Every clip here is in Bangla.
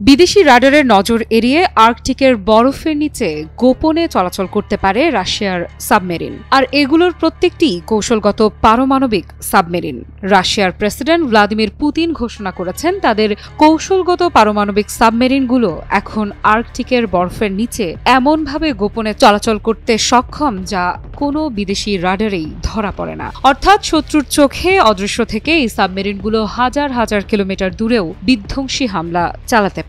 বিদেশি রাডারের নজর এড়িয়ে আর্কটিকের বরফের নিচে গোপনে চলাচল করতে পারে রাশিয়ার সাবমেরিন, আর এগুলোর প্রত্যেকটি কৌশলগত পারমাণবিক সাবমেরিন। রাশিয়ার প্রেসিডেন্ট ভ্লাদিমির পুতিন ঘোষণা করেছেন তাদের কৌশলগত পারমাণবিক সাবমেরিনগুলো এখন আর্কটিকের বরফের নিচে এমনভাবে গোপনে চলাচল করতে সক্ষম যা কোনো বিদেশি রাডারেই ধরা পড়ে না। অর্থাৎ শত্রুর চোখে অদৃশ্য থেকে এই সাবমেরিনগুলো হাজার হাজার কিলোমিটার দূরেও বিধ্বংসী হামলা চালাতে পারে।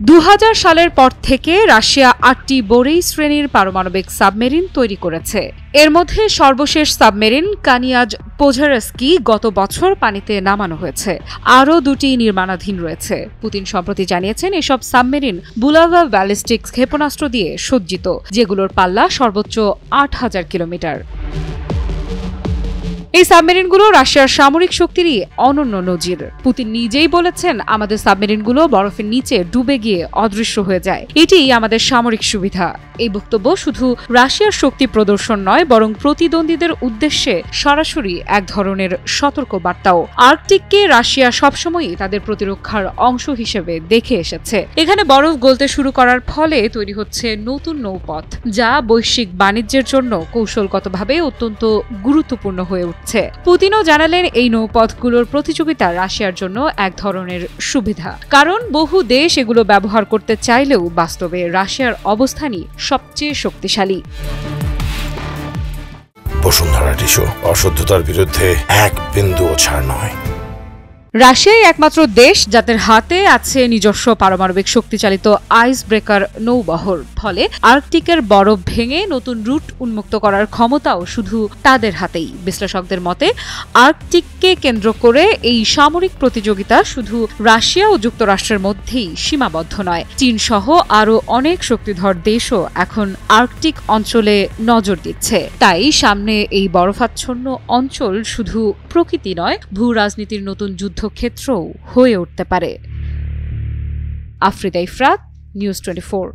2000 সালের পর থেকে রাশিয়া 8টি বোরেই শ্রেণীর পারমাণবিক সাবমেরিন তৈরি করেছে। এর মধ্যে সর্বশেষ সাবমেরিন কানিয়াজ পোঝারেস্কি গত বছর পানিতে নামানো হয়েছে। আরও 2টি নির্মাণাধীন রয়েছে। পুতিন সম্প্রতি জানিয়েছেন এসব সাবমেরিন বুলাভা ব্যালিস্টিক ক্ষেপণাস্ত্র দিয়ে সজ্জিত, যেগুলোর পাল্লা সর্বোচ্চ 8000 কিলোমিটার। এই সাবমেরিনগুলো রাশিয়ার সামরিক শক্তিরই অনন্য নজির। পুতিন নিজেই বলেছেন, আমাদের সাবমেরিনগুলো বরফের নিচে ডুবে গিয়ে অদৃশ্য হয়ে যায়, এটিই আমাদের সামরিক সুবিধা। এই বক্তব্য শুধু রাশিয়ার শক্তি প্রদর্শন নয়, বরং প্রতিদ্বন্দ্বীদের উদ্দেশ্যে সরাসরি এক ধরনের সতর্ক বার্তাও। আর্কটিককে রাশিয়া সবসময়ই তাদের প্রতিরক্ষার অংশ হিসেবে দেখে এসেছে। এখানে বরফ গলতে শুরু করার ফলে তৈরি হচ্ছে নতুন নৌপথ, যা বৈশ্বিক বাণিজ্যের জন্য কৌশলগতভাবে অত্যন্ত গুরুত্বপূর্ণ হয়ে উঠছে। পুতিনও জানালেন এই নৌপথগুলোর প্রতিযোগিতা রাশিয়ার জন্য এক ধরনের সুবিধা, কারণ বহু দেশ এগুলো ব্যবহার করতে চাইলেও বাস্তবে রাশিয়ার অবস্থানই সবচেয়ে শক্তিশালী। বসুন্ধরা টিস্যু, অশুদ্ধতার বিরুদ্ধে এক বিন্দুও ছাড় নয়। রাশিয়াই একমাত্র দেশ যাদের হাতে আছে নিজস্ব পারমাণবিক শক্তিচালিত আইস ব্রেকার নৌবহর। ফলে আর্কটিকের বরফ ভেঙে নতুন রুট উন্মুক্ত করার ক্ষমতাও শুধু তাদের হাতেই। বিশ্লেষকদের মতে আর্কটিককে কেন্দ্র করে এই সামরিক প্রতিযোগিতা শুধু রাশিয়া ও যুক্তরাষ্ট্রের মধ্যেই সীমাবদ্ধ নয়। চীন সহ আরও অনেক শক্তিধর দেশও এখন আর্কটিক অঞ্চলে নজর দিচ্ছে। তাই সামনে এই বরফাচ্ছন্ন অঞ্চল শুধু প্রকৃতি নয়, ভূ রাজনীতির নতুন যুদ্ধক্ষেত্রও হয়ে উঠতে পারে। আফ্রিদা ইফরাত, নিউজ 24।